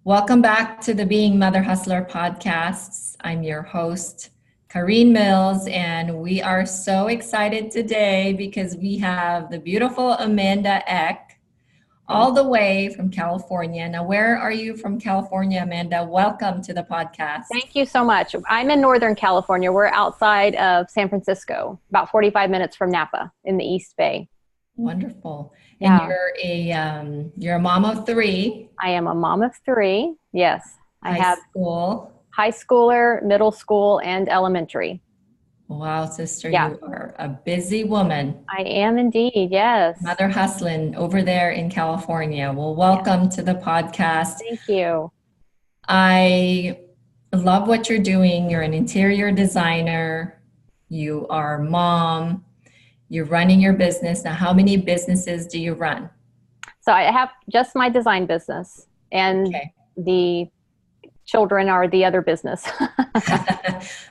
Welcome back to the Being Mother Hustler podcasts. I'm your host, Kareen Mills, and we are so excited today because we have the beautiful Amanda Eck all the way from California. Now, where are you from California, Amanda? Welcome to the podcast. Thank you so much. I'm in Northern California. We're outside of San Francisco, about 45 minutes from Napa in the East Bay. Wonderful. Yeah. And you're a mom of three. I am a mom of three. Yes. I have school. high schooler, middle school, and elementary. Wow, sister, Yeah. you are a busy woman. I am indeed. Yes. Mother hustling over there in California. Well, welcome to the podcast. Thank you. I love what you're doing. You're an interior designer. You are a mom. You're running your business. Now, how many businesses do you run? So I have just my design business, and the children are the other business.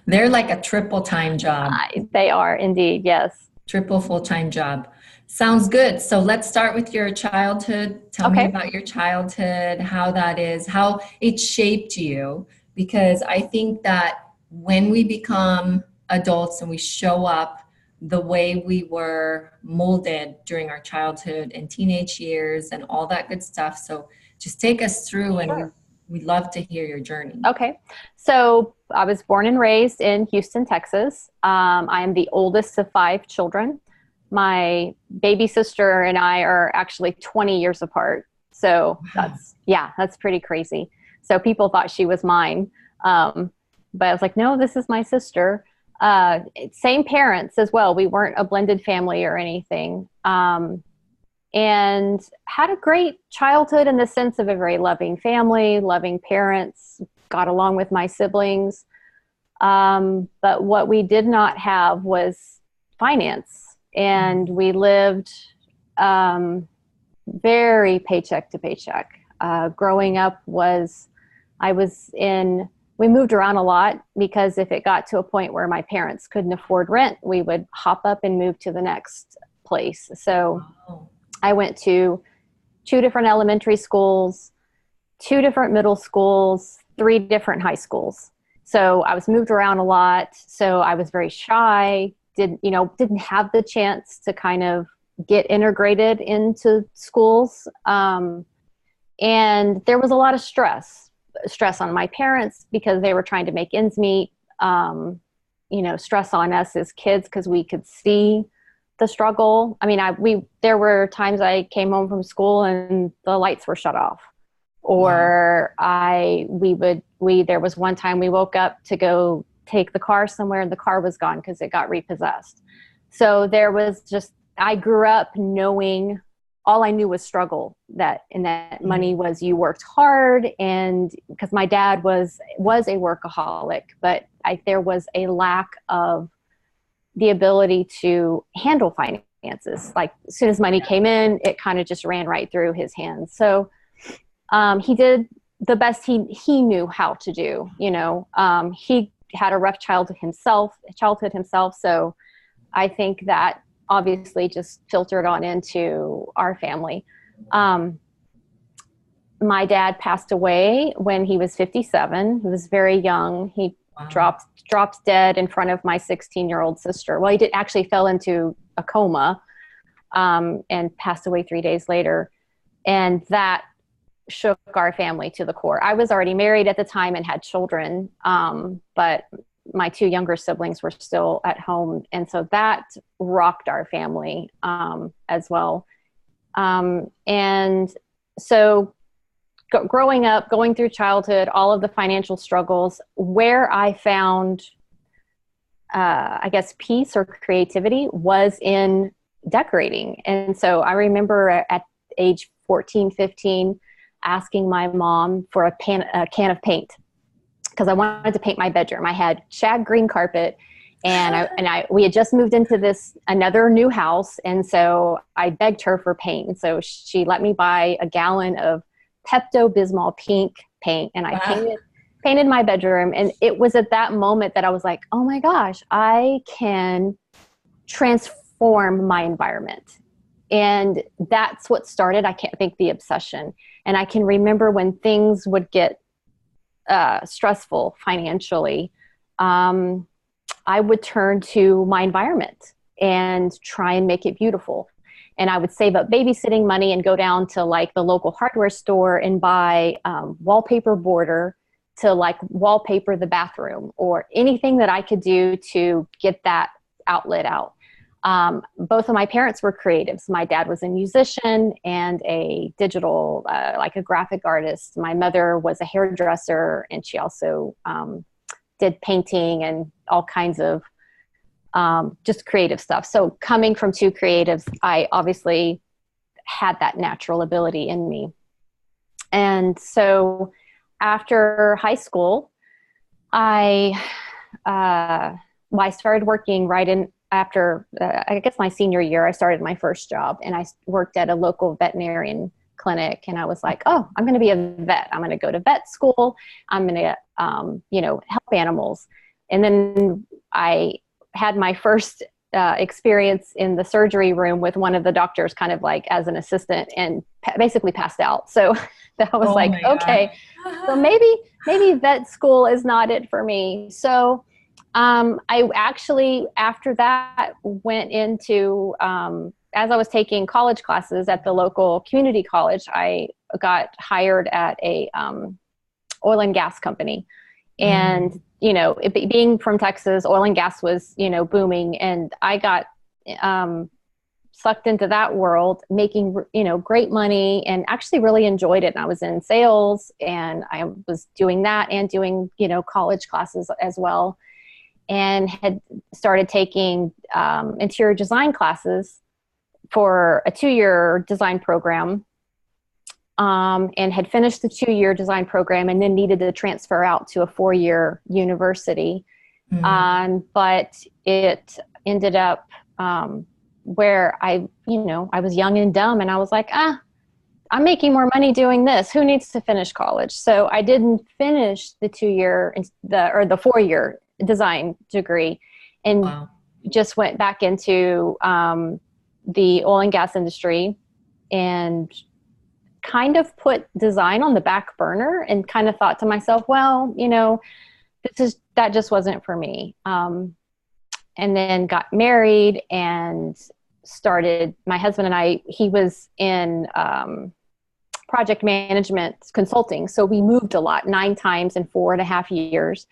They're like a triple time job. They are indeed, yes. Triple full-time job. Sounds good. So let's start with your childhood. Tell me about your childhood, how that is, how it shaped you. Because I think that when we become adults and we show up the way we were molded during our childhood and teenage years and all that good stuff. So just take us through, and we'd love to hear your journey. Okay. So I was born and raised in Houston, Texas. I am the oldest of 5 children. My baby sister and I are actually 20 years apart. So that's pretty crazy. So people thought she was mine. But I was like, no, this is my sister. Same parents as well. We weren't a blended family or anything. And had a great childhood in the sense of a very loving family, loving parents, got along with my siblings. But what we did not have was finance. And we lived very paycheck to paycheck. Growing up we moved around a lot because if it got to a point where my parents couldn't afford rent, we would hop up and move to the next place. So I went to 2 different elementary schools, 2 different middle schools, 3 different high schools. So I was moved around a lot. So I was very shy, didn't have the chance to kind of get integrated into schools. And there was a lot of stress on my parents because they were trying to make ends meet, stress on us as kids because we could see the struggle. I mean, there were times I came home from school and the lights were shut off, or there was one time we woke up to go take the car somewhere and the car was gone because it got repossessed. So I grew up knowing, all I knew was struggle, that money was, you worked hard, and because my dad was a workaholic, but there was a lack of the ability to handle finances. Like as soon as money came in, it kind of just ran right through his hands. So he did the best he knew how to do. He had a rough childhood himself. So I think that obviously just filtered on into our family. My dad passed away when he was 57. He was very young. He dropped dead in front of my 16-year-old sister. Well, he actually fell into a coma and passed away 3 days later. And that shook our family to the core. I was already married at the time and had children, but my 2 younger siblings were still at home. And so that rocked our family as well. And so growing up, going through childhood, all of the financial struggles, where I found, peace or creativity was in decorating. And so I remember at age 14, 15, asking my mom for a can of paint, because I wanted to paint my bedroom. I had shag green carpet, and we had just moved into another new house. And so I begged her for paint. And so she let me buy a gallon of Pepto-Bismol pink paint, and I painted my bedroom. And it was at that moment that I was like, oh my gosh, I can transform my environment. And that's what started, I can't think, the obsession. And I can remember when things would get stressful financially, I would turn to my environment and try and make it beautiful. And I would save up babysitting money and go down to like the local hardware store and buy wallpaper border to like wallpaper the bathroom, or anything that I could do to get that outlet out. Both of my parents were creatives. My dad was a musician and a digital, like a graphic artist. My mother was a hairdresser, and she also did painting and all kinds of just creative stuff. So coming from two creatives, I obviously had that natural ability in me. And so after high school, I started working right in after, I guess my senior year. I started my first job, and I worked at a local veterinarian clinic. And I was like, oh, I'm going to be a vet. I'm going to go to vet school. I'm going to, help animals. And then I had my first experience in the surgery room with one of the doctors, kind of like as an assistant, and basically passed out. So I was like, okay, so maybe vet school is not it for me. So I actually, after that, went into, as I was taking college classes at the local community college, I got hired at a oil and gas company. And, being from Texas, oil and gas was, booming. And I got sucked into that world, making, great money, and actually really enjoyed it. And I was in sales, and I was doing that and doing, college classes as well, and had started taking interior design classes for a 2-year design program. And had finished the 2-year design program, and then needed to transfer out to a 4-year university. Mm-hmm. But it ended up where I was young and dumb, and I was like, I'm making more money doing this. Who needs to finish college? So I didn't finish the 2-year the 4-year design degree, and just went back into the oil and gas industry, and kind of put design on the back burner, and kind of thought to myself, well, that just wasn't for me. And then got married and started, my husband and I, he was in project management consulting. So we moved a lot, 9 times in 4.5 years.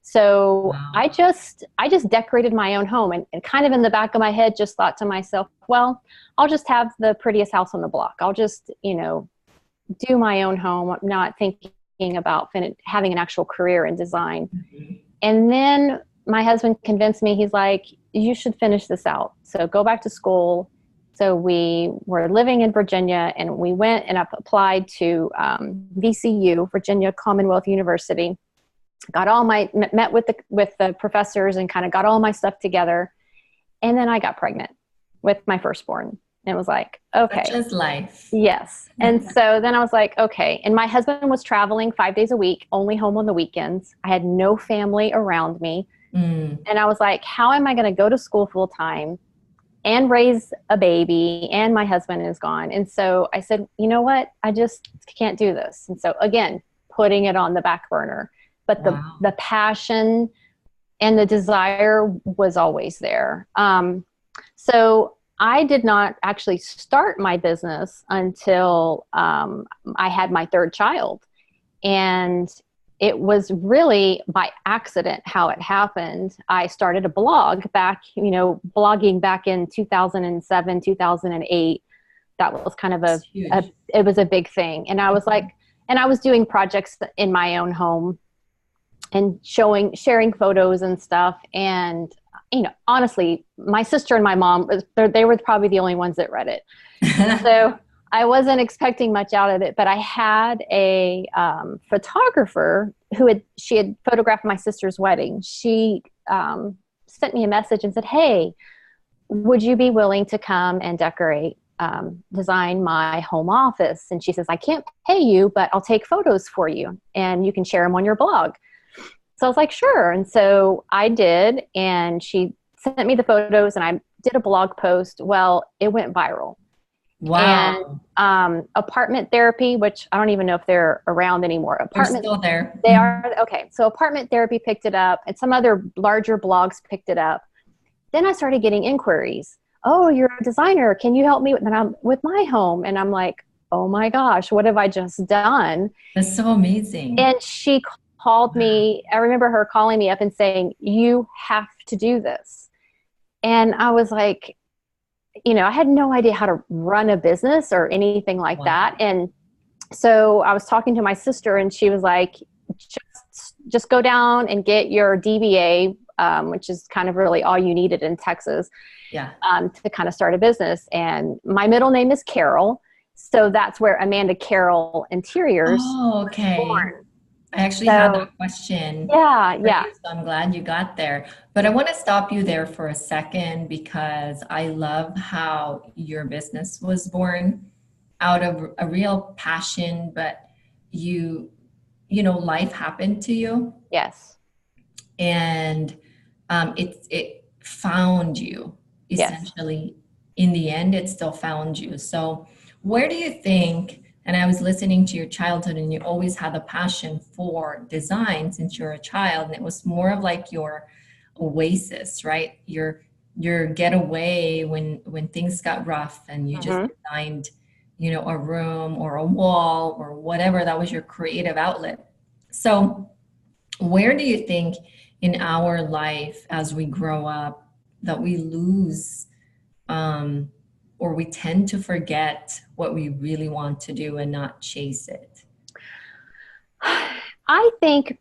So wow. I just decorated my own home, and kind of in the back of my head, just thought to myself, well, I'll just have the prettiest house on the block. I'll just, do my own home. I'm not thinking about having an actual career in design. Mm-hmm. And then my husband convinced me, he's like, you should finish this out. So go back to school. So we were living in Virginia, and we went and applied to VCU, Virginia Commonwealth University. Met with the professors, and kind of got all my stuff together. And then I got pregnant with my firstborn. And it was like, okay. Such is life. Yes. And so then I was like, okay. And my husband was traveling 5 days a week, only home on the weekends. I had no family around me. Mm. And I was like, how am I going to go to school full time and raise a baby, and my husband is gone? And so I said, you know what? I just can't do this. And so again, putting it on the back burner. But the passion and the desire was always there. So I did not actually start my business until I had my 3rd child. And it was really by accident how it happened. I started a blog blogging back in 2007, 2008. That was kind of it was a big thing. And I was like, and I was doing projects in my own home and sharing photos and stuff. And, honestly, my sister and my mom, they were probably the only ones that read it. So I wasn't expecting much out of it, but I had a photographer she had photographed my sister's wedding. She sent me a message and said, hey, would you be willing to come and design my home office? And she says, I can't pay you, but I'll take photos for you, and you can share them on your blog. So I was like, sure. And so I did, and she sent me the photos, and I did a blog post. Well, it went viral. and Wow. apartment therapy, which I don't even know if they're around anymore. They're Apartment, still there. they are, okay. So apartment therapy picked it up, and some other larger blogs picked it up. Then I started getting inquiries. Oh, you're a designer. Can you help me with my home? And I'm like, oh my gosh, what have I just done? That's so amazing. And she called Wow. me. I remember her calling me up and saying, you have to do this. And I was like, I had no idea how to run a business or anything like Wow. that. And so I was talking to my sister, and she was like, just go down and get your DBA, which is kind of really all you needed in Texas, Yeah. to kind of start a business. And my middle name is Carol. So that's where Amanda Carroll Interiors Oh, was okay. born. I actually had So that question yeah, for yeah, you, so I'm glad you got there. But I want to stop you there for a second because I love how your business was born out of a real passion, but you, life happened to you yes, and it found you yes. essentially. In the end, it still found you. So where do you think, and I was listening to your childhood and you always had a passion for design since you're a child, and it was more of like your oasis, right? Your getaway when things got rough and you just Mm-hmm. designed, a room or a wall or whatever, that was your creative outlet. So where do you think in our life as we grow up that we lose, um, or we tend to forget what we really want to do and not chase it? I think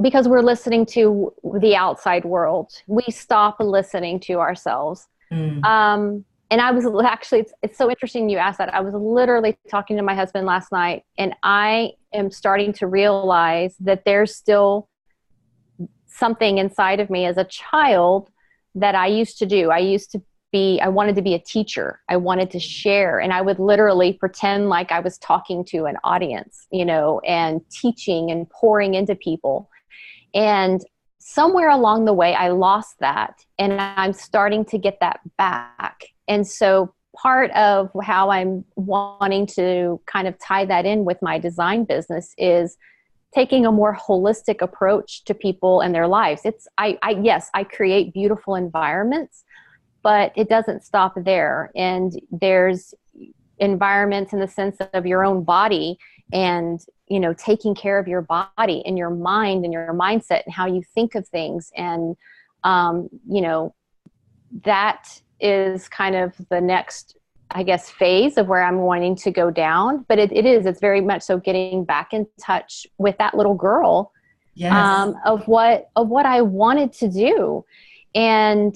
because we're listening to the outside world, we stop listening to ourselves. Mm. And I was actually, it's so interesting you asked that. I was literally talking to my husband last night, and I am starting to realize that there's still something inside of me as a child that I used to do. I wanted to be a teacher. I wanted to share, and I would literally pretend like I was talking to an audience, and teaching and pouring into people. And somewhere along the way, I lost that, and I'm starting to get that back. And so part of how I'm wanting to kind of tie that in with my design business is taking a more holistic approach to people and their lives. Yes, I create beautiful environments, but it doesn't stop there. And there's environments in the sense of your own body, and taking care of your body and your mind and your mindset and how you think of things. And that is kind of the next, I guess, phase of where I'm wanting to go down. But it's very much so getting back in touch with that little girl, Yes. of what I wanted to do. And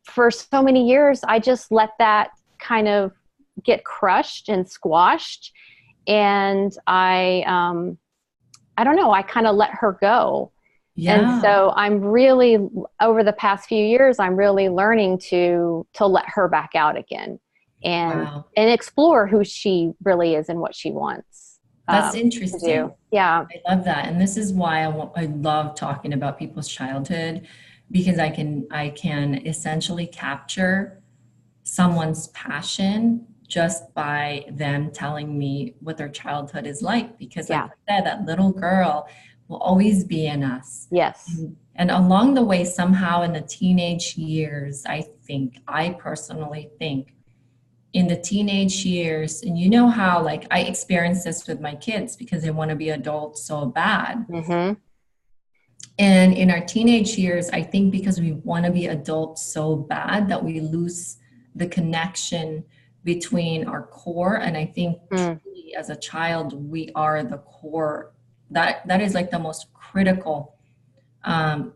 for so many years, I just let that kind of get crushed and squashed. And I don't know, I kind of let her go. And Yeah. so I'm really, over the past few years, I'm really learning to let her back out again, and Wow. explore who she really is and what she wants That's to do. interesting. Yeah. I love that. And this is why I love talking about people's childhood because I can essentially capture someone's passion just by them telling me what their childhood is like. Because, like Yeah. I said, that little girl will always be in us. Yes. And along the way, somehow in the teenage years, I personally think, in the teenage years, and you know how, like, I experience this with my kids because they want to be adults so bad. Mm-hmm. And in our teenage years, I think because we want to be adults so bad that we lose the connection between our core. And I think Mm. truly as a child, we are the core. That is like the most critical um,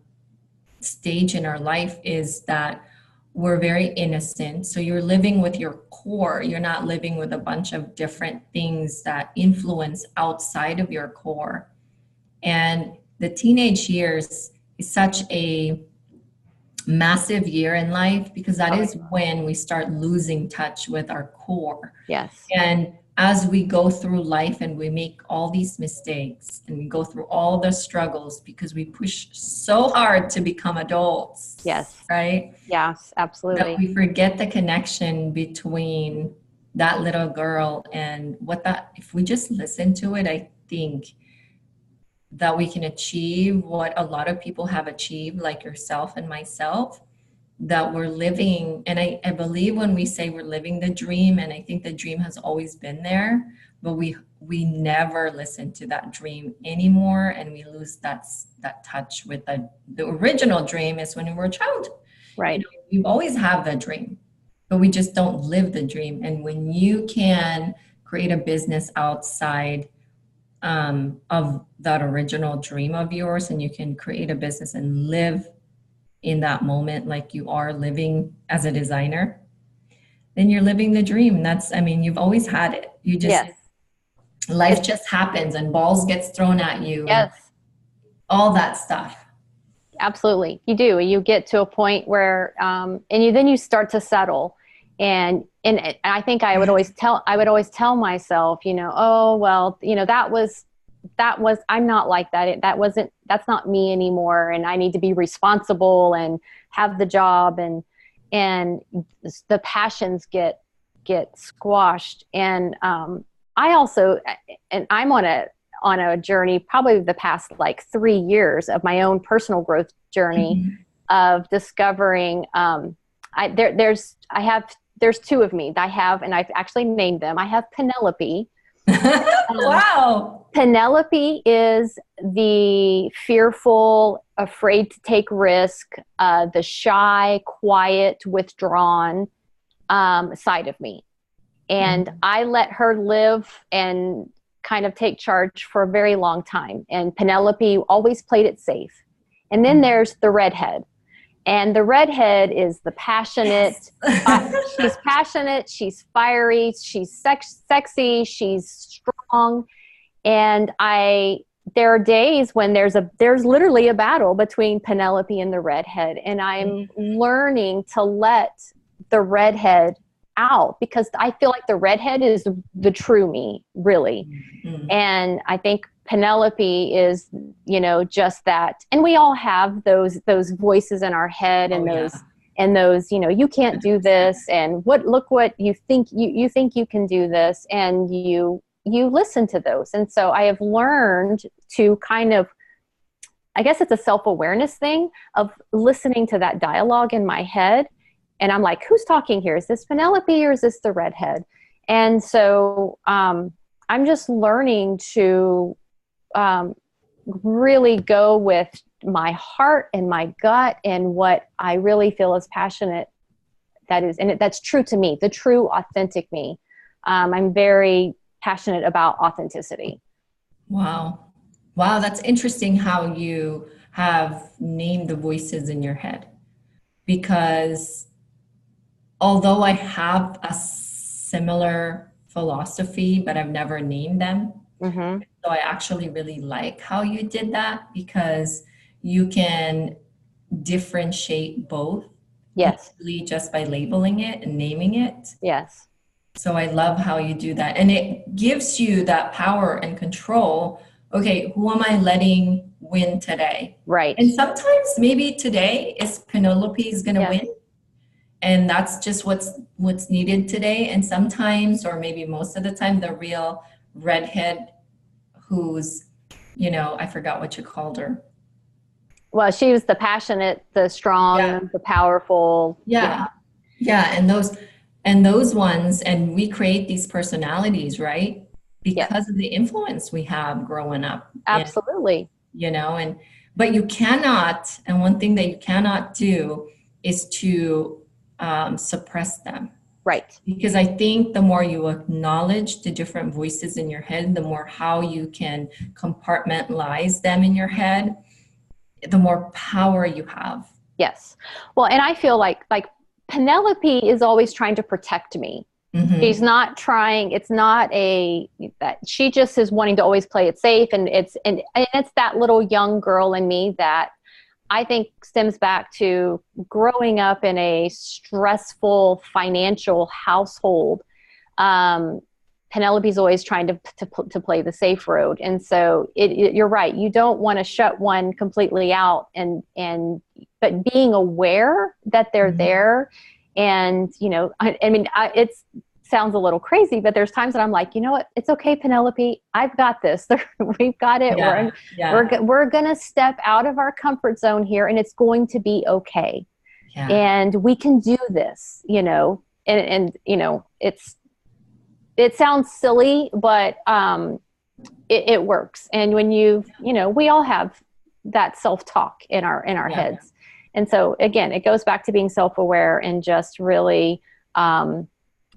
stage in our life, is that we're very innocent. So you're living with your core. You're not living with a bunch of different things that influence outside of your core. And the teenage years is such a massive year in life because that Oh, is when we start losing touch with our core. yes. And as we go through life and we make all these mistakes and we go through all the struggles because we push so hard to become adults, Yes. right? Yes, That absolutely. we forget the connection between that little girl and what that, if we just listen to it, I think that we can achieve what a lot of people have achieved, like yourself and myself, that we're living. And I believe when we say we're living the dream, and I think the dream has always been there, but we never listen to that dream anymore, and we lose that touch with the original dream is when we were a child. You Right. know, we always have the dream, but we just don't live the dream. And when you can create a business outside of that original dream of yours, and you can create a business and live in that moment like you are living as a designer, then you're living the dream. That's, I mean, you've always had it. You just, Yes. life just happens and balls gets thrown at you and Yes. all that stuff. Absolutely. You do. You get to a point where, and then you start to settle. And I think I would always tell myself, oh, well, I'm not like that. That's not me anymore. And I need to be responsible and have the job, and the passions get squashed. And, I also, and I'm on a journey, probably the past like 3 years of my own personal growth journey Mhm. of discovering, there's two of me that I have, and I've actually named them. I have Penelope. Wow. Penelope is the fearful, afraid to take risk, the shy, quiet, withdrawn side of me. And I let her live and kind of take charge for a very long time. And Penelope always played it safe. And then there's the redhead. And the redhead is the passionate. She's passionate. She's fiery. She's sexy. She's strong. And there are days when there's literally a battle between Penelope and the redhead. And I'm learning to let the redhead out, because I feel like the redhead is the true me, really. Mm-hmm. And I think Penelope is, just that. And we all have those voices in our head, and those, you can't do this, and look what you think you think you can do this, and you listen to those. And so I have learned to kind of, I guess it's a self-awareness thing of listening to that dialogue in my head. And I'm like, who's talking here? Is this Penelope or is this the redhead? And so I'm just learning to really go with my heart and my gut and what I really feel is passionate. That's true to me, the true, authentic me. I'm very passionate about authenticity. Wow. Wow, that's interesting how you have named the voices in your head. Because although I have a similar philosophy, but I've never named them. Mm-hmm. So I actually really like how you did that, because you can differentiate both. Yes. Easily just by labeling it and naming it. Yes. So I love how you do that. And it gives you that power and control. Okay, who am I letting win today? Right. And sometimes maybe today is Penelope's going to win. And that's just what's needed today. And sometimes, or maybe most of the time, the real redhead who's, I forgot what you called her. Well, she was the passionate, the strong, the powerful. Yeah. And those ones, and we create these personalities, right? Because of the influence we have growing up. Absolutely. But you cannot, and one thing that you cannot do is to suppress them. Right. Because I think the more you acknowledge the different voices in your head, the more how you can compartmentalize them in your head, the more power you have. Yes. Well, and I feel like Penelope is always trying to protect me. Mm-hmm. She's not trying, it's not that she just is wanting to always play it safe. And it's that little young girl in me that I think stems back to growing up in a stressful financial household. Penelope's always trying to play the safe road. And so you're right. You don't want to shut one completely out but being aware that they're there. And, you know, I mean, it sounds a little crazy, but there's times that I'm like, you know what, it's okay, Penelope, I've got this. We've got it. We're going to step out of our comfort zone here, and it's going to be okay. Yeah. And we can do this, you know, and you know, it sounds silly, but it works. And when you know, we all have that self-talk in our heads. And so again, it goes back to being self-aware and just really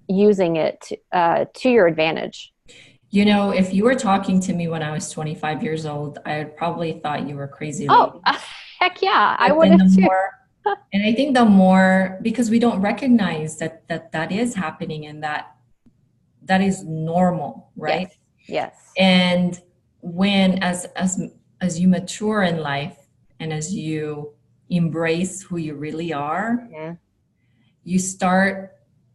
using it to your advantage. You know, if you were talking to me when I was 25 years old, I probably thought you were crazy. Oh, heck yeah, I would have too. And I think the more, because we don't recognize that is happening, and that is normal, right? Yes. And when as you mature in life, and as you embrace who you really are, you start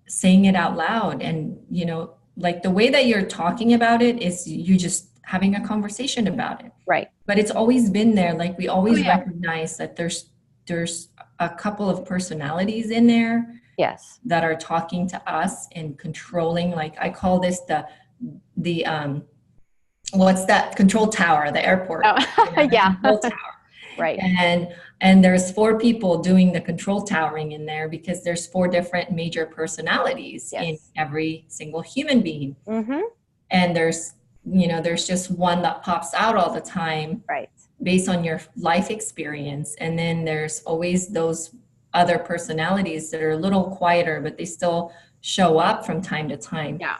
saying it out loud. And, you know, like the way that you're talking about it is you just having a conversation about it. Right. But it's always been there. Like we always recognize that there's a couple of personalities in there. Yes. That are talking to us and controlling, like I call this the what's that control tower, the airport. Oh, yeah. Control tower. Right. And there's 4 people doing the control towering in there, because there's 4 different major personalities in every single human being. And there's just one that pops out all the time, right, based on your life experience. And then there's always those other personalities that are a little quieter, but they still show up from time to time. Yeah.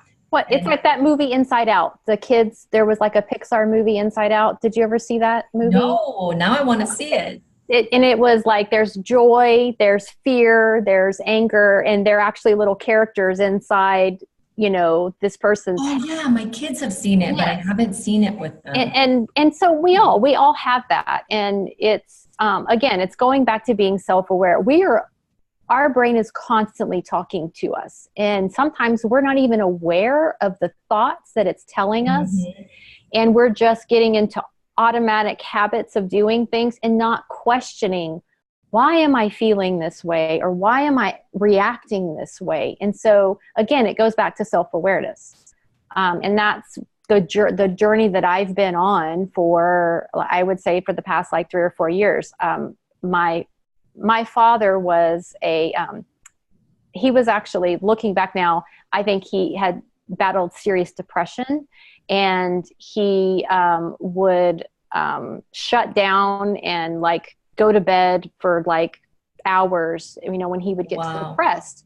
It's like that movie Inside Out. The kids, there was like a Pixar movie, Inside Out. Did you ever see that movie? No, now I want to see it. It was like, there's joy, there's fear, there's anger, and they're actually little characters inside, you know, this person's. Oh yeah, my kids have seen it, but I haven't seen it with them. And so we all have that. And it's, again, it's going back to being self-aware. Our brain is constantly talking to us. And sometimes we're not even aware of the thoughts that it's telling us. And we're just getting into automatic habits of doing things and not questioning, why am I feeling this way? Or why am I reacting this way? And so again, it goes back to self-awareness. And that's the journey that I've been on for, I would say, for the past like 3 or 4 years. My father was he was actually, looking back now, I think he had battled serious depression, and he would shut down and like go to bed for like hours, you know, when he would get so depressed.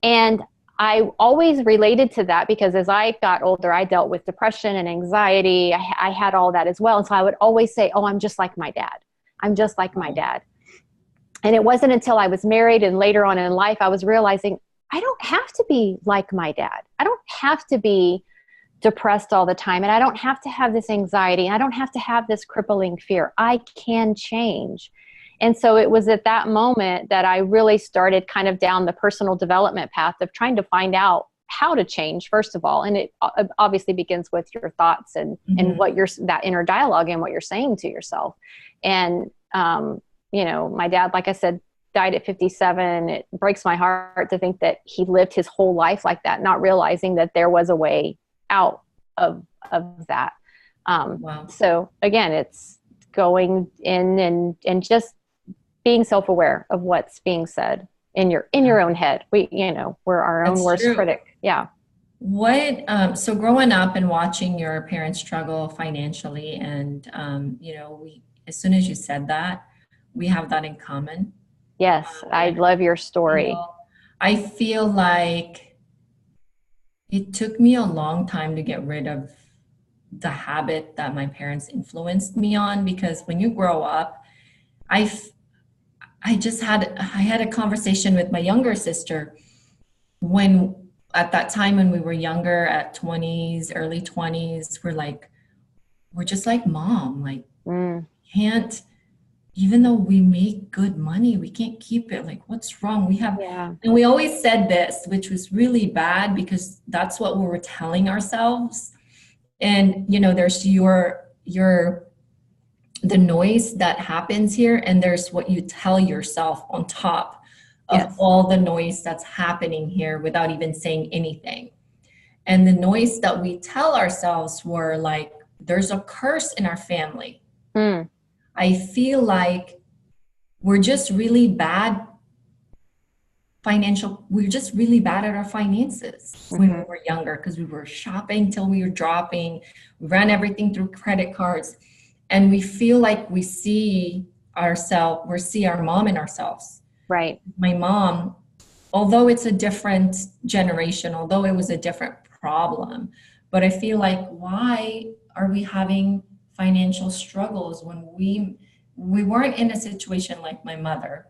And I always related to that, because as I got older, I dealt with depression and anxiety. I had all that as well. And so I would always say, oh, I'm just like my dad. I'm just like my dad. And it wasn't until I was married and later on in life, I was realizing I don't have to be like my dad. I don't have to be depressed all the time. And I don't have to have this anxiety. I don't have to have this crippling fear. I can change. And so it was at that moment that I really started kind of down the personal development path of trying to find out how to change, first of all. And it obviously begins with your thoughts and what that inner dialogue and what you're saying to yourself. And, you know, my dad, like I said, died at 57. It breaks my heart to think that he lived his whole life like that, not realizing that there was a way out of that. So again, it's going in and just being self-aware of what's being said in your own head. We're our own worst critic. Yeah. So growing up and watching your parents struggle financially, and as soon as you said that, we have that in common. Yes, I love your story. I feel like it took me a long time to get rid of the habit that my parents influenced me on, because when you grow up, I had a conversation with my younger sister at that time when we were younger, at 20s, early 20s, we're just like mom, like even though we make good money, we can't keep it. Like, what's wrong? We have, Yeah. and we always said this, which was really bad because that's what we were telling ourselves. And, there's the noise that happens here, and there's what you tell yourself on top of Yes. all the noise that's happening here without even saying anything. And the noise that we tell ourselves were like, there's a curse in our family. Mm. I feel like we're just really bad we're just really bad at our finances when we Mm-hmm. were younger because we were shopping till we were dropping. We ran everything through credit cards. And we feel like we see our mom in ourselves. Right. My mom, although it's a different generation, although it was a different problem, but I feel like, why are we having financial struggles when we weren't in a situation like my mother?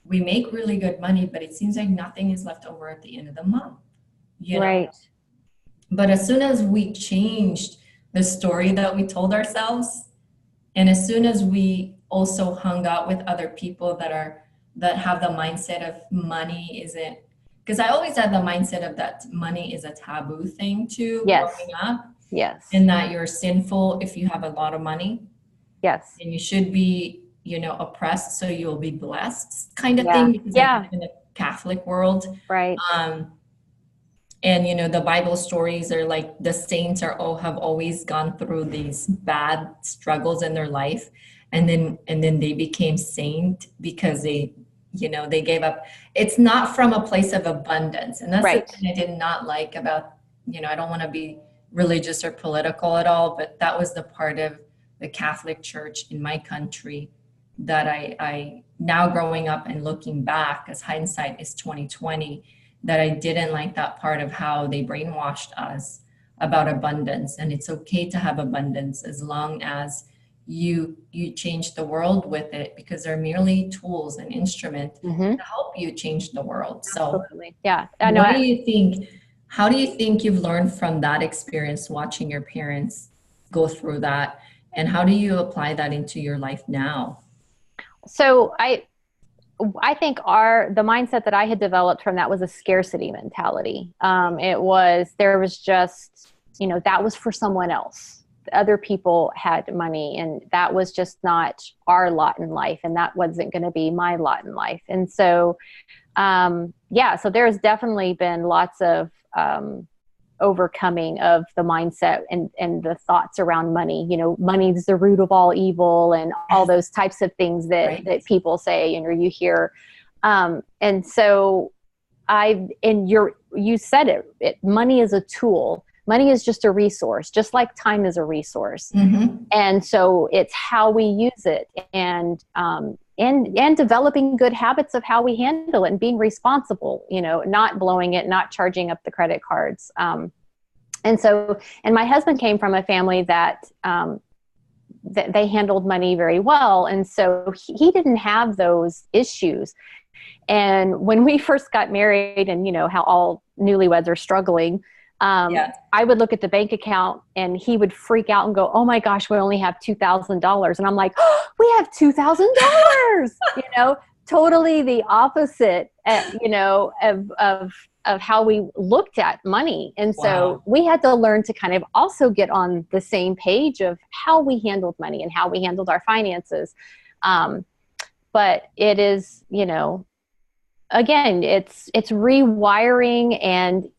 We make really good money, but it seems like nothing is left over at the end of the month, you know? Right. But as soon as we changed the story that we told ourselves, and as soon as we also hung out with other people that have the mindset of money isn't, because I always had the mindset of that money is a taboo thing too, Yes. growing up, Yes. and that you're sinful if you have a lot of money, Yes. and you should be, oppressed so you'll be blessed kind of Yeah. thing, because I Yeah. live in a Catholic world. Right. Um, and the Bible stories are like the saints have always gone through these bad struggles in their life, and then they became saint because they gave up. It's not from a place of abundance, and that's the Right. thing I did not like about, I don't want to be religious or political at all, but that was the part of the Catholic Church in my country that I now, growing up and looking back, as hindsight is 2020, that I didn't like that part of how they brainwashed us about abundance. And it's okay to have abundance as long as you change the world with it, because they're merely tools and instrument Mm-hmm. to help you change the world. So Absolutely. Yeah. I know. what do you think? How do you think you've learned from that experience watching your parents go through that? And how do you apply that into your life now? So I think the mindset that I had developed from that was a scarcity mentality. There was just, that was for someone else. Other people had money, and that was just not our lot in life. And that wasn't going to be my lot in life. And so, yeah, so there's definitely been lots of, overcoming of the mindset and the thoughts around money. Money is the root of all evil, and all those types of things Right. that people say, you hear. And so you said it, money is a tool. Money is just a resource, just like time is a resource. Mm-hmm. And so it's how we use it, and developing good habits of how we handle it and being responsible, not blowing it, not charging up the credit cards. And my husband came from a family that they handled money very well. And so he didn't have those issues. And when we first got married, and how all newlyweds are struggling, Yeah. I would look at the bank account and he would freak out and go, "Oh my gosh, we only have $2,000. And I'm like, "Oh, we have $2,000, totally the opposite, of how we looked at money. And so Wow. we had to learn to kind of also get on the same page of how we handled money and how we handled our finances. But it is, again, it's rewiring. And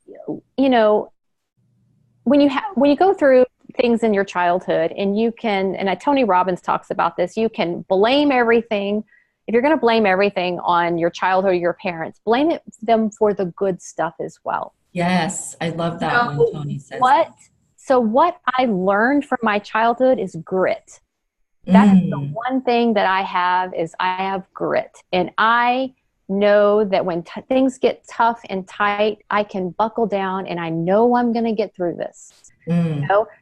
when you go through things in your childhood, and Tony Robbins talks about this, you can blame everything. If you're going to blame everything on your childhood or your parents, blame them for the good stuff as well. Yes, I love that when Tony says that. So what I learned from my childhood is grit. That's the one thing that I have grit. And I know that when things get tough and tight, I can buckle down, and I know I'm going to get through this.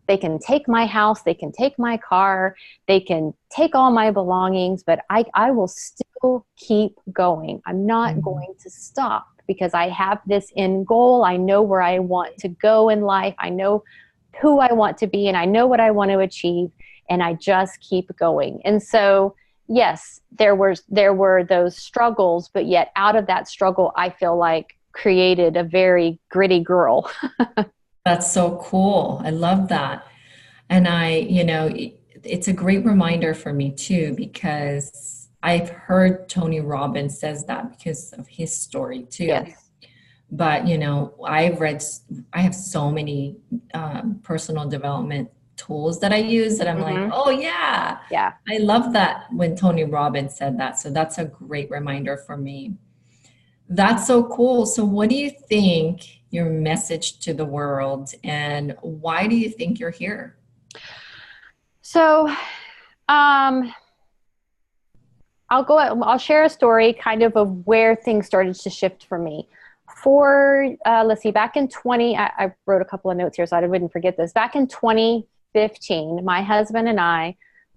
They can take my house, they can take my car, they can take all my belongings, but I will still keep going. I'm not going to stop, because I have this end goal. I know where I want to go in life. I know who I want to be, and I know what I want to achieve, and I just keep going. And so yes, there were those struggles, but yet out of that struggle, I feel like created a very gritty girl. That's so cool. I love that. And it's a great reminder for me too, because I've heard Tony Robbins says that because of his story too. Yes. But, I have so many personal development tools that I use that I'm like, Mm-hmm. oh yeah, Yeah. I love that when Tony Robbins said that. So that's a great reminder for me. That's so cool. So what do you think your message to the world, and why do you think you're here? So, um, I'll share a story kind of where things started to shift for me. Let's see, back in I wrote a couple of notes here so I wouldn't forget this. Back in 2015, my husband and I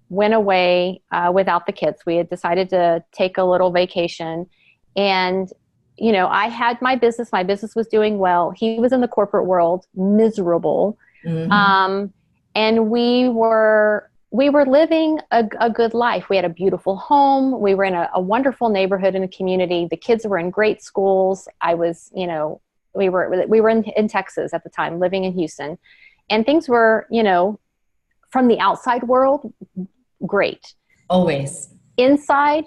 went away without the kids. We had decided to take a little vacation. And, I had my business. My business was doing well. He was in the corporate world, miserable. Mhm. And we were living a good life. We had a beautiful home. We were in a wonderful neighborhood and a community. The kids were in great schools. We were in Texas at the time, living in Houston, and things were, from the outside world, great. Always. Inside,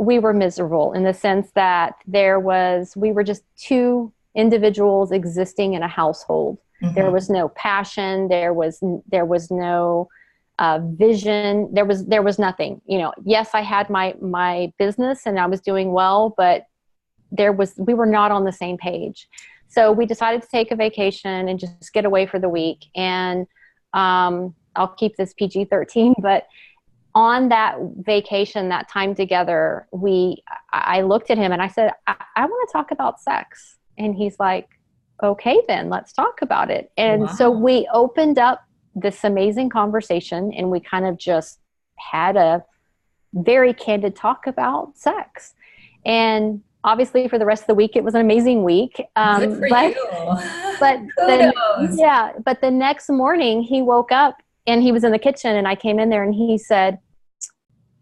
we were miserable in the sense that we were just two individuals existing in a household. There Mhm. was no passion. There was no vision. There was nothing. Yes, I had my business and I was doing well, but we were not on the same page. So we decided to take a vacation and just get away for the week. And I'll keep this PG-13, but on that vacation, that time together, I looked at him and I said, I want to talk about sex. And he's like, okay, then let's talk about it. And so Wow. we opened up this amazing conversation and we kind of just had a very candid talk about sex. And obviously for the rest of the week, it was an amazing week. Good for But, you. but then, Kudos. yeah, but the next morning he woke up and he was in the kitchen and I came in there and he said,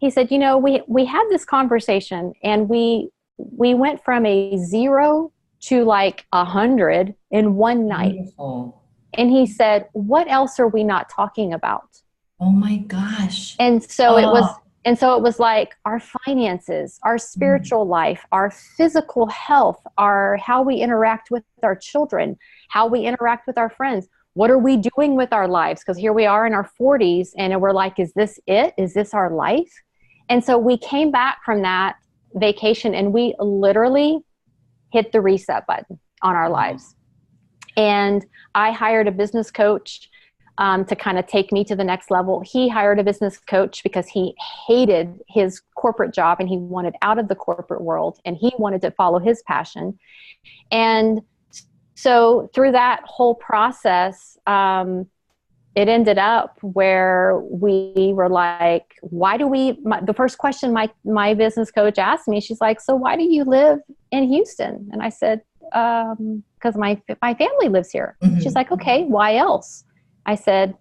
we had this conversation and we went from a 0 to like 100 in one night. Beautiful. And he said, what else are we not talking about? Oh my gosh. And so Oh. it was like our finances, our spiritual life, our physical health, how we interact with our children, how we interact with our friends. What are we doing with our lives? Because here we are in our 40s and we're like, is this it? Is this our life? And so we came back from that vacation and we literally hit the reset button on our lives. And I hired a business coach to kind of take me to the next level. He hired a business coach because he hated his corporate job and he wanted out of the corporate world and he wanted to follow his passion. And so through that whole process, it ended up where we were like, the first question my business coach asked me, she's like, so why do you live in Houston? And I said, because my family lives here. Mhm. She's like, okay, why else? I said,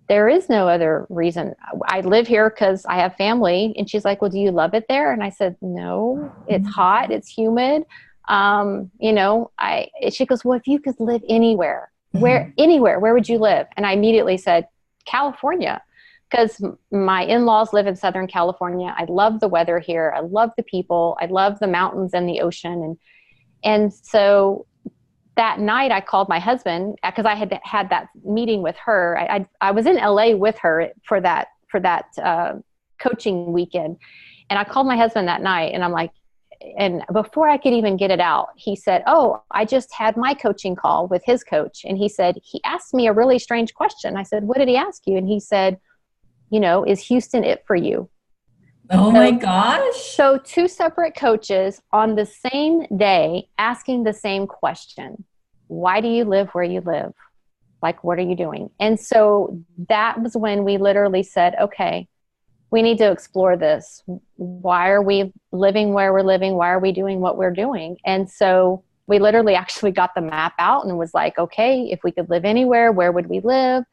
there is no other reason. I live here because I have family. And she's like, well, do you love it there? And I said, no, it's hot. It's humid. She goes, well, if you could live anywhere, where would you live? And I immediately said, California, because my in-laws live in Southern California. I love the weather here. I love the people. I love the mountains and the ocean. And so that night I called my husband because I had that meeting with her. I was in LA with her for that coaching weekend. And I called my husband that night and I'm like, and before I could even get it out, he said, oh, I just had my coaching call with his coach. And he said, he asked me a really strange question. I said, what did he ask you? And he said, is Houston it for you? Oh my gosh. So two separate coaches on the same day asking the same question. Why do you live where you live? Like, what are you doing? And so that was when we literally said, okay, we need to explore this. Why are we living where we're living? Why are we doing what we're doing? And so we literally actually got the map out and was like, okay, if we could live anywhere, where would we live?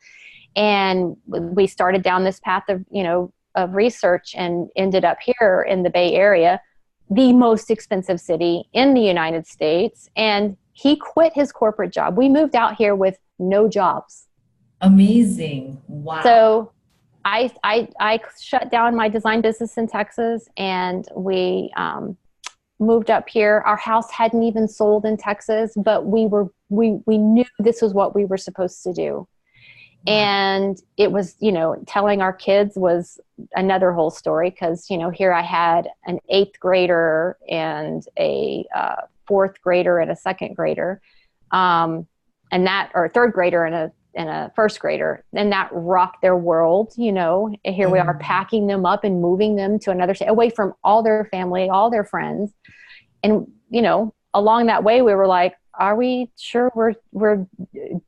And we started down this path of of research and ended up here in the Bay Area, the most expensive city in the United States. And he quit his corporate job. We moved out here with no jobs. Amazing. Wow. So I shut down my design business in Texas, and we moved up here. Our house hadn't even sold in Texas, but we knew this was what we were supposed to do. Wow. And it was, telling our kids was another whole story, because, here I had an 8th grader and a 4th grader and a 2nd grader, or 3rd grader and a 1st grader, and that rocked their world. Here we are packing them up and moving them to another state, away from all their family, all their friends. And, along that way, we were like, are we sure we're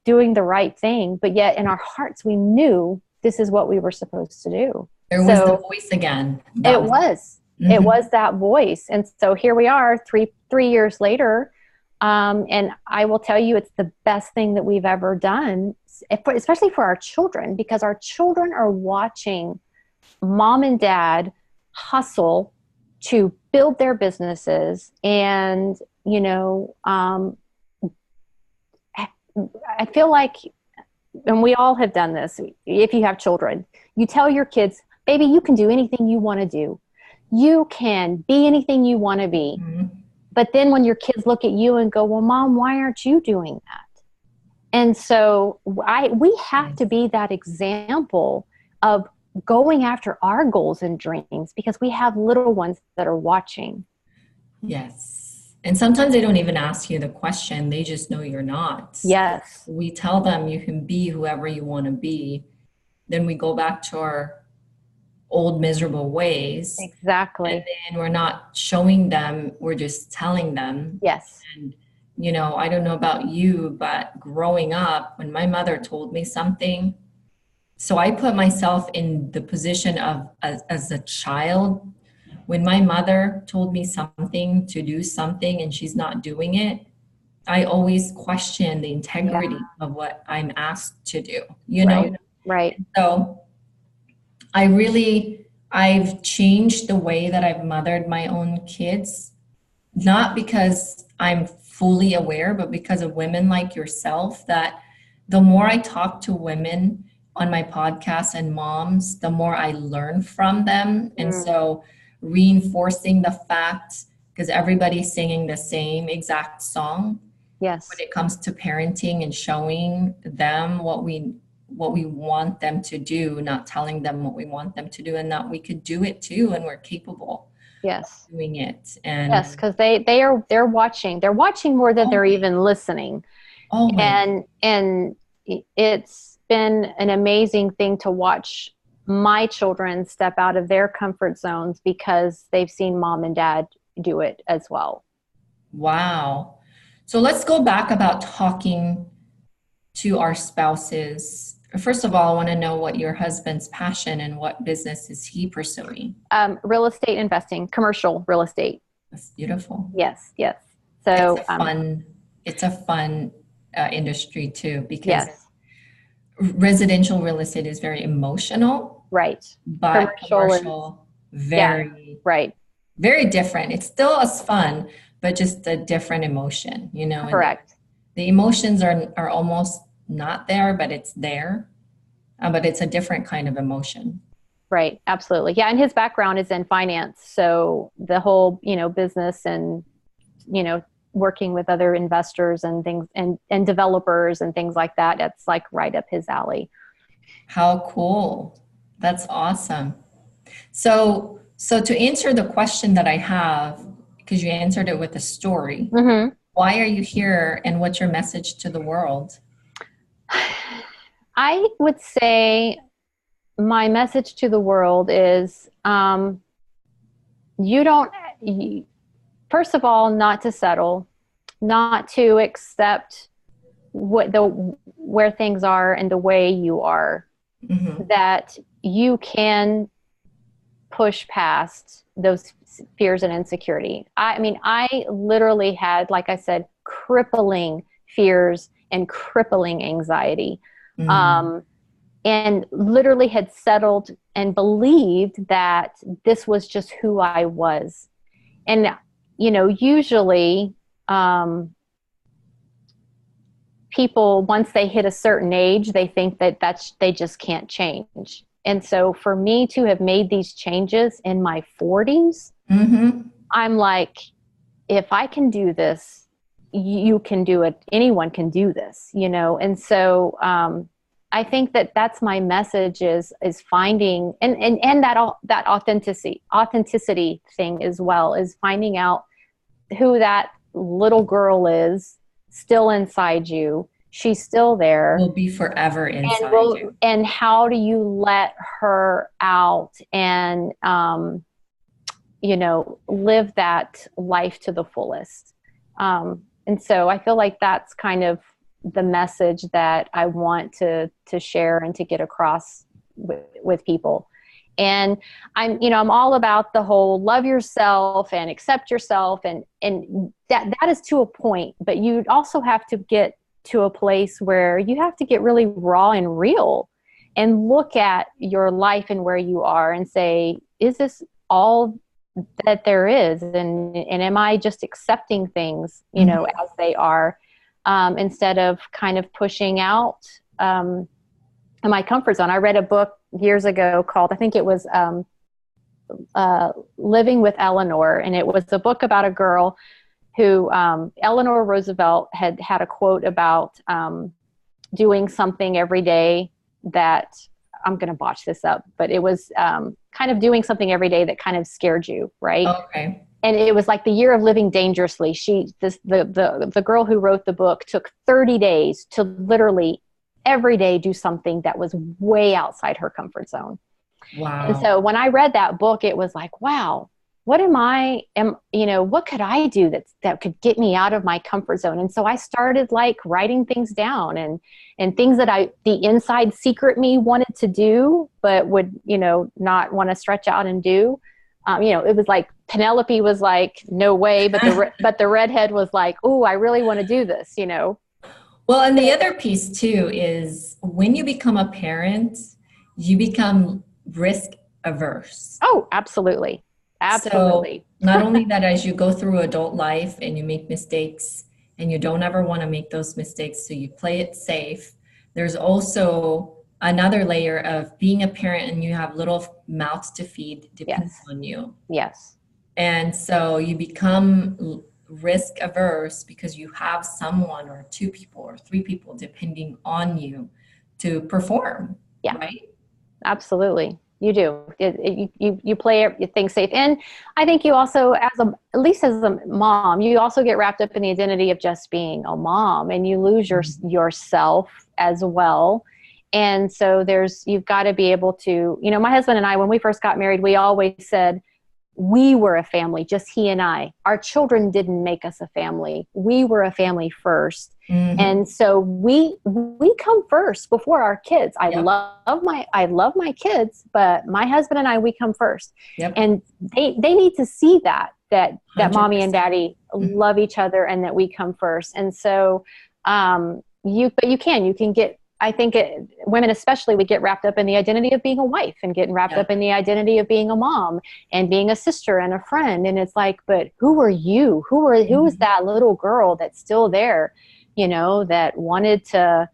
doing the right thing? But yet in our hearts, we knew this is what we were supposed to do. There was the voice again. It was that voice. And so here we are 3 years later. And I will tell you, it's the best thing that we've ever done, especially for our children, because our children are watching mom and dad hustle to build their businesses. And, I feel like, and we all have done this, if you have children, you tell your kids, baby, you can do anything you want to do. You can be anything you want to be. Mm-hmm. But then when your kids look at you and go, well, Mom, why aren't you doing that? And so we have to be that example of going after our goals and dreams, because we have little ones that are watching. Yes. And sometimes they don't even ask you the question. They just know you're not. Yes. We tell them you can be whoever you want to be. Then we go back to our old miserable ways. Exactly. And then we're not showing them, we're just telling them. Yes. And, I don't know about you, but growing up, when my mother told me something, so I put myself in the position of, as a child, when my mother told me something to do something and she's not doing it, I always question the integrity of what I'm asked to do, know? Right. So I've changed the way that I've mothered my own kids, not because I'm fully aware, but because of women like yourself, that the more I talk to women on my podcast and moms, the more I learn from them. And so reinforcing the fact, because everybody's singing the same exact song. Yes. When it comes to parenting and showing them what we want them to do, not telling them what we want them to do, and that we could do it too, and we're capable of doing it. And yes, because they're watching. They're watching more than they're even listening. And it's been an amazing thing to watch my children step out of their comfort zones because they've seen mom and dad do it as well. Wow. So let's go back about talking to our spouses. First of all, I want to know what your husband's passion and what business is he pursuing? Real estate investing, commercial real estate. That's beautiful. Yes. So it's a fun industry too, because residential real estate is very emotional. Right. But commercial very different. It's still as fun, but just a different emotion, Correct. The emotions are almost not there, but it's there. But it's a different kind of emotion. Right. Absolutely. Yeah. And his background is in finance. So the whole, business and, working with other investors and things and developers and things like that, that's like right up his alley. How cool. That's awesome. So to answer the question that I have, because you answered it with a story, why are you here and what's your message to the world? I would say my message to the world is, first of all, not to settle, not to accept where things are and the way you are, that you can push past those fears and insecurity. I literally had, like I said, crippling fears and crippling anxiety. and literally had settled and believed that this was just who I was. And, usually, people, once they hit a certain age, they think that they just can't change. And so for me to have made these changes in my 40s, I'm like, if I can do this, you can do it. Anyone can do this, And so I think that's my message is finding, and that authenticity thing as well, is finding out who that little girl is still inside you. She's still there. Will be forever inside you. And how do you let her out and, live that life to the fullest? And so I feel like that's kind of the message that I want to share and to get across with people. And I'm all about the whole love yourself and accept yourself, and that is to a point, but you also have to get to a place where you have to get really raw and real and look at your life and where you are and say, is this all that there is? And am I just accepting things, as they are, instead of kind of pushing out my comfort zone? I read a book years ago called, I think it was Living with Eleanor. And it was a book about a girl who, Eleanor Roosevelt had a quote about doing something every day that, I'm going to botch this up, but it was kind of doing something every day that kind of scared you, right? Okay. And it was like the year of living dangerously. The girl who wrote the book took 30 days to literally every day do something that was way outside her comfort zone. Wow. And so when I read that book, it was like, wow, what what could I do that could get me out of my comfort zone? And so I started like writing things down and things that the inside secret me wanted to do, but would, not want to stretch out and do. It was like Penelope was like, no way. But the redhead was like, oh, I really want to do this, Well, and the other piece too is when you become a parent, you become risk averse. Oh, absolutely. Absolutely. So not only that, as you go through adult life and you make mistakes and you don't ever want to make those mistakes, so you play it safe, there's also another layer of being a parent and you have little mouths to feed depends on you. Yes. And so you become risk averse because you have someone or two people or three people depending on you to perform. Yeah. Right? Absolutely. You do. You play things safe. And I think you also, at least as a mom, you also get wrapped up in the identity of just being a mom, and you lose yourself as well. And so you've got to be able to, my husband and I, when we first got married, we always said we were a family, just he and I. Our children didn't make us a family. We were a family first. Mm-hmm. And so we come first before our kids. I love my kids, but my husband and I, we come first. Yep. And they need to see that 100%. Mommy and daddy love each other and that we come first. And so you can get, I think women especially would get wrapped up in the identity of being a wife and getting wrapped up in the identity of being a mom and being a sister and a friend. And it's like, but who are you? Who is that little girl that's still there, that wanted to,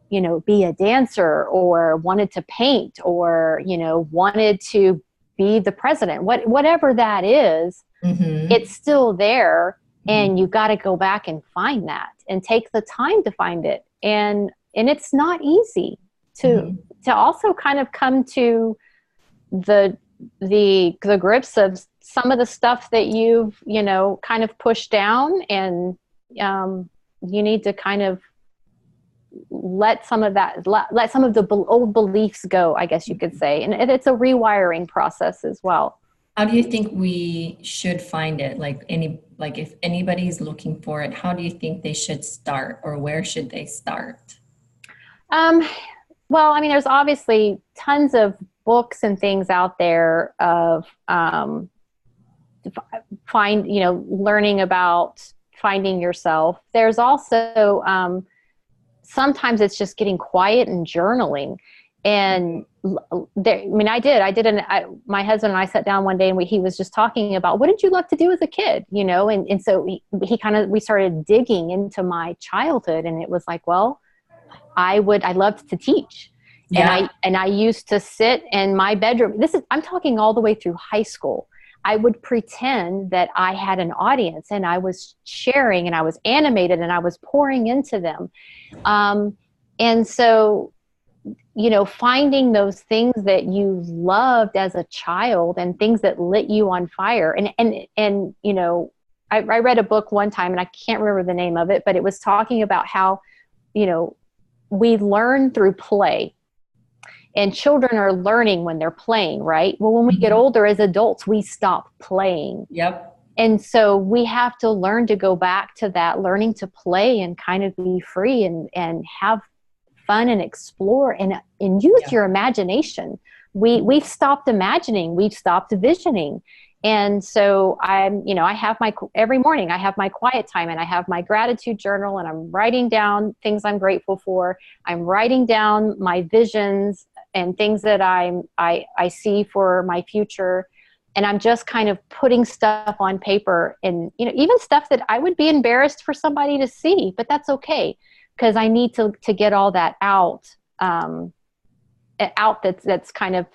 be a dancer or wanted to paint or, wanted to be the president, whatever that is, it's still there. And you got to go back and find that and take the time to find it. And it's not easy to also kind of come to the grips of some of the stuff that you've, kind of pushed down, and you need to kind of let some of the old beliefs go, I guess you could say. And it's a rewiring process as well. How do you think we should find it? Like if anybody's looking for it, how do you think they should start, or where should they start? Well, there's obviously tons of books and things out there of, learning about finding yourself. There's also, sometimes it's just getting quiet and journaling. And my husband and I sat down one day and he was just talking about, what did you love to do as a kid? And so we started digging into my childhood, and it was like, well, I loved to teach. Yeah. And I used to sit in my bedroom. I'm talking all the way through high school. I would pretend that I had an audience, and I was sharing, and I was animated, and I was pouring into them. And so, finding those things that you loved as a child and things that lit you on fire. And I read a book one time, and I can't remember the name of it, but it was talking about how, we learn through play. And children are learning when they're playing, right? Well, when we get older as adults, we stop playing. Yep. And so we have to learn to go back to that, learning to play and kind of be free and have fun and explore and use your imagination. We've stopped imagining, we've stopped visioning. And so every morning I have my quiet time, and I have my gratitude journal, and I'm writing down things I'm grateful for. I'm writing down my visions and things that I see for my future. And I'm just kind of putting stuff on paper, and, even stuff that I would be embarrassed for somebody to see, but that's okay. Because I need to get all that out that's kind of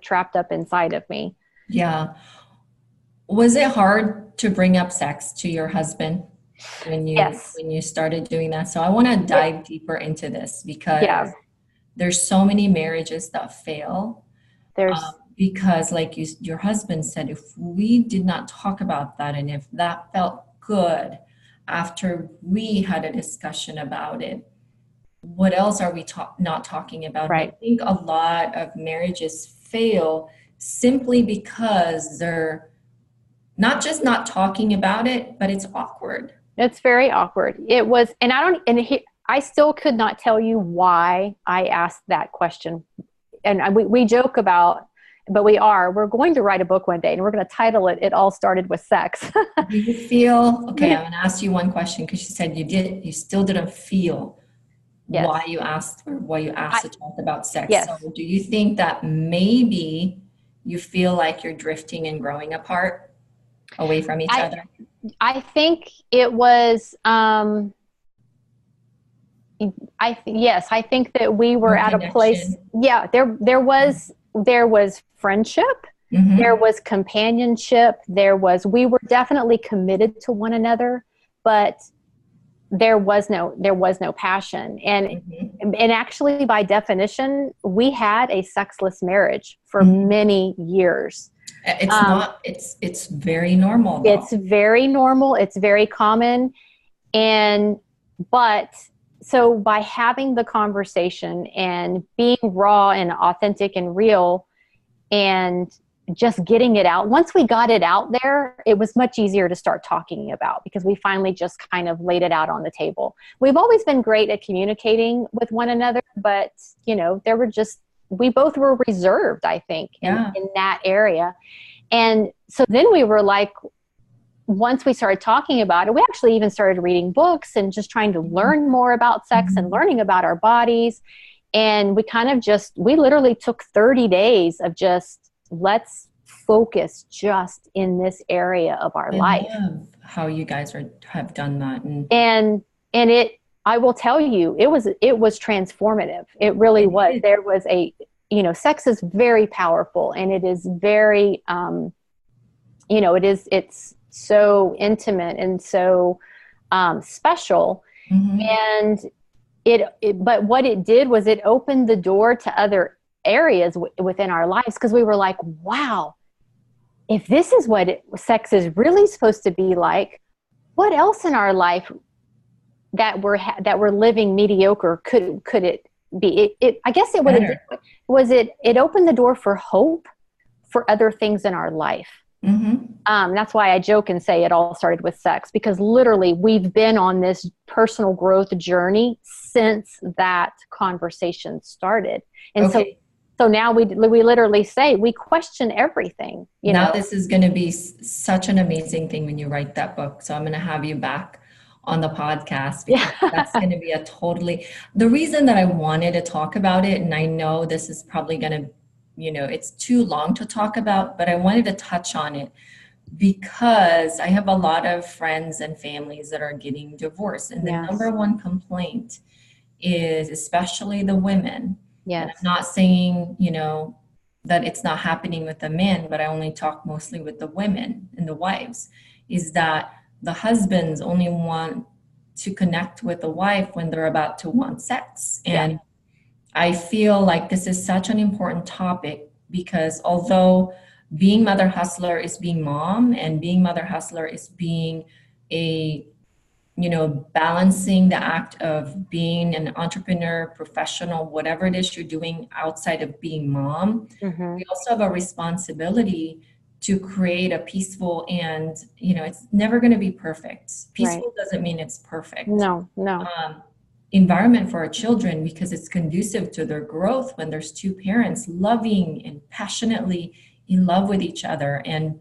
trapped up inside of me. Yeah. Was it hard to bring up sex to your husband when you started doing that? So I want to dive deeper into this, because there's so many marriages that fail. Because like your husband said, if we did not talk about that, and if that felt good after we had a discussion about it, what else are we not talking about? Right. I think a lot of marriages fail simply because they're not just not talking about it, but it's awkward. It's very awkward. It was, and I still could not tell you why I asked that question. And we joke about, but we're going to write a book one day, and we're going to title it, It All Started with Sex. Do you feel, okay, I'm going to ask you one question, because you said you still didn't feel why you asked to talk about sex. Yes. So do you think that maybe you feel like you're drifting and growing apart away from each other? I think it was, yes, I think that we were at a place. Yeah, there was friendship. Mm-hmm. There was companionship. We were definitely committed to one another, but there was no passion. And actually, by definition, we had a sexless marriage for many years. It's very normal, though. It's very normal. It's very common. So by having the conversation and being raw and authentic and real and just getting it out, once we got it out there, it was much easier to start talking about, because we finally just kind of laid it out on the table. We've always been great at communicating with one another, but we both were reserved, I think, in that area. And so then we were like, once we started talking about it, we actually even started reading books and just trying to learn more about sex and learning about our bodies. And we literally took 30 days of just, let's focus just in this area of our life. Love how you guys have done that. And I will tell you, it was transformative. It really was. There was sex is very powerful, and it is very, it's so intimate and so special. And but what it did was it opened the door to other areas within our lives, because we were like, wow, if this is what sex is really supposed to be like, what else in our life that we're living mediocre could it be? I guess it it opened the door for hope for other things in our life. That's why I joke and say it all started with sex, because literally we've been on this personal growth journey since that conversation started. And so now we literally say we question everything. Now this is going to be such an amazing thing when you write that book. So I'm going to have you back on the podcast, because that's going to be a totally, the reason that I wanted to talk about it, and I know this is probably going to, it's too long to talk about, but I wanted to touch on it because I have a lot of friends and families that are getting divorced. And the number one complaint is, especially the women, and I'm not saying, that it's not happening with the men, but I only talk mostly with the women and the wives, is that the husbands only want to connect with the wife when they're about to want sex. And I feel like this is such an important topic, because although being mother hustler is being mom, and being mother hustler is being a, balancing the act of being an entrepreneur, professional, whatever it is you're doing outside of being mom, we also have a responsibility to create a peaceful, and, it's never going to be perfect. Peaceful doesn't mean it's perfect. No. Environment for our children, because it's conducive to their growth when there's two parents loving and passionately in love with each other. And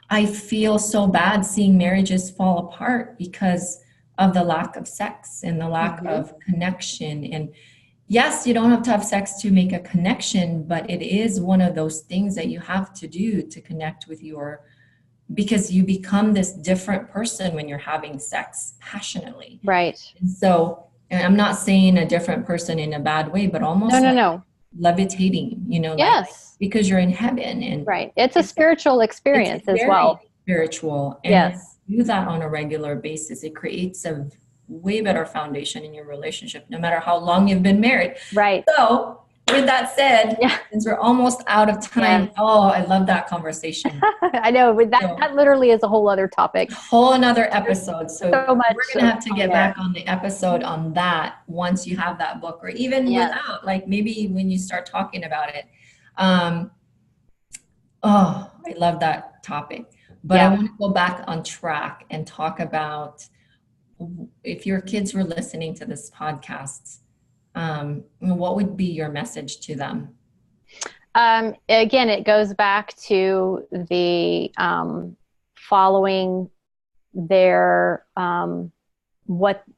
I feel so bad seeing marriages fall apart because of the lack of sex and the lack of connection. And yes, you don't have to have sex to make a connection, but it is one of those things that you have to do to connect with because you become this different person when you're having sex passionately. Right. And so, and I'm not saying a different person in a bad way, but almost levitating, because you're in heaven. And it's a spiritual experience as well. Spiritual. And you do that on a regular basis, it creates a way better foundation in your relationship, no matter how long you've been married. Right. So with that said, since we're almost out of time, I love that conversation. I know, that literally is a whole other topic. Whole another episode. So much we're going to have to get back on the episode on that once you have that book, or even without, like maybe when you start talking about it. I love that topic. But I want to go back on track and talk about, if your kids were listening to this podcast, what would be your message to them? Again, it goes back to the following their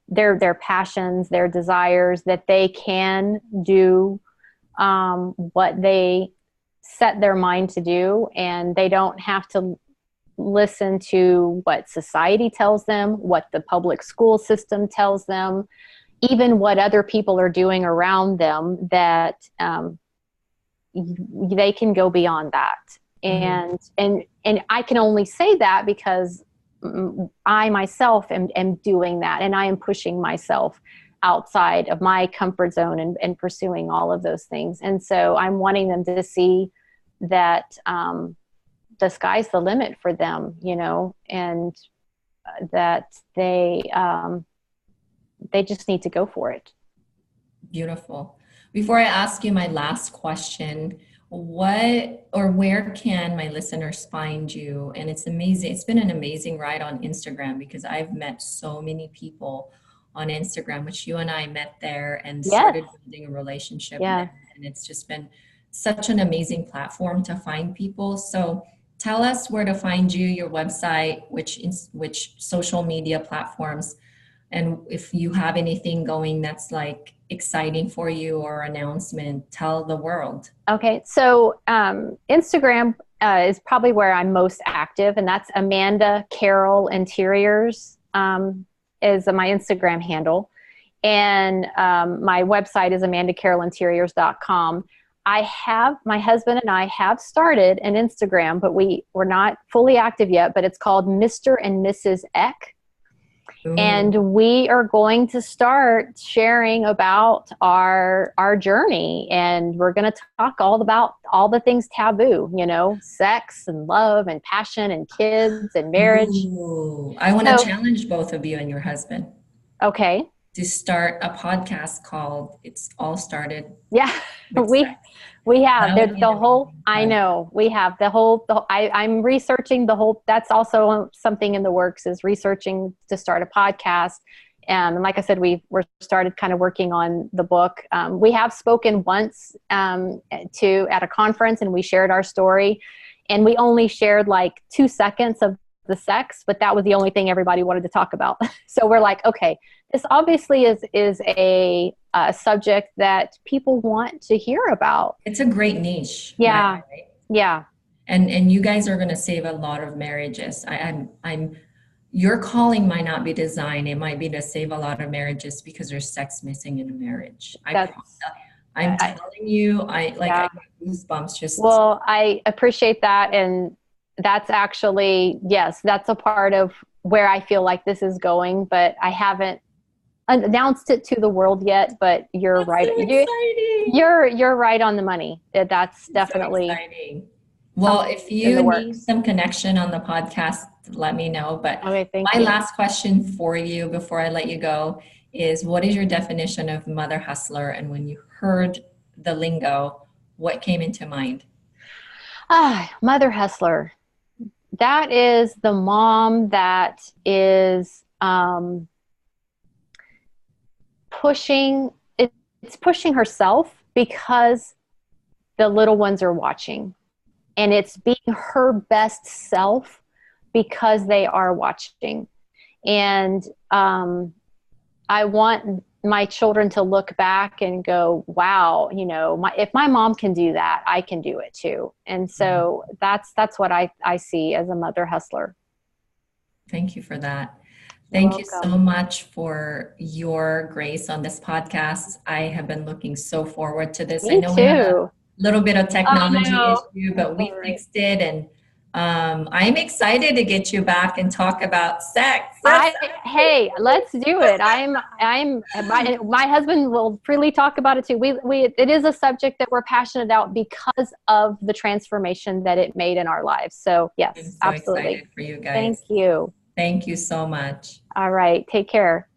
their passions, their desires, that they can do what they set their mind to do, and they don't have to listen to what society tells them, what the public school system tells them, even what other people are doing around them, that they can go beyond that. And I can only say that because I myself am doing that, and I am pushing myself outside of my comfort zone and pursuing all of those things. And so I'm wanting them to see that the sky's the limit for them, and that they just need to go for it. Beautiful. Before I ask you my last question, what or where can my listeners find you? And it's amazing. It's been an amazing ride on Instagram, because I've met so many people on Instagram, which you and I met there and started building a relationship. And it's just been such an amazing platform to find people. So tell us where to find you, your website, which social media platforms, and if you have anything going that's like exciting for you or announcement, tell the world. Okay. So Instagram is probably where I'm most active, and that's Amanda Carroll Interiors is my Instagram handle. And my website is amandacarrollinteriors.com. My husband and I have started an Instagram, but we're not fully active yet, but it's called Mr. and Mrs. Eck. Ooh. And we are going to start sharing about our journey, and we're going to talk all about all the things taboo, sex and love and passion and kids and marriage. Ooh. I want to challenge both of you and your husband. Okay. To start a podcast called It's All Started. Yeah, we have the whole, I know we have the whole, I'm researching the whole, that's also something in the works, is researching to start a podcast. And like I said, we're started kind of working on the book. We have spoken once at a conference, and we shared our story, and we only shared like 2 seconds of the sex, but that was the only thing everybody wanted to talk about. So we're like, okay, this obviously is a subject that people want to hear about. It's a great niche. Yeah. Right? Yeah. And you guys are going to save a lot of marriages. Your calling might not be design. It might be to save a lot of marriages because there's sex missing in a marriage. I'm telling you, I got goosebumps just. Well, I appreciate that. And that's actually, yes, that's a part of where I feel like this is going, but I haven't announced it to the world yet, but you're right. So you're right on the money. That's definitely so exciting. Well, if you need some connection on the podcast, let me know. But okay, my last question for you before I let you go is, what is your definition of mother hustler? And when you heard the lingo, what came into mind? Mother hustler. That is the mom that is pushing herself because the little ones are watching. And it's being her best self because they are watching. And I want my children to look back and go, wow, if my mom can do that, I can do it too. And so that's what I see as a mother hustler. Thank you for that. Thank you so much for your grace on this podcast. I have been looking so forward to this. Me I know too. we had a little bit of technology issue, but we fixed it. And I'm excited to get you back and talk about sex. Hey, let's do it. My husband will freely talk about it too. It is a subject that we're passionate about because of the transformation that it made in our lives. So yes, I'm so absolutely. excited for you guys. Thank you. Thank you so much. All right. Take care.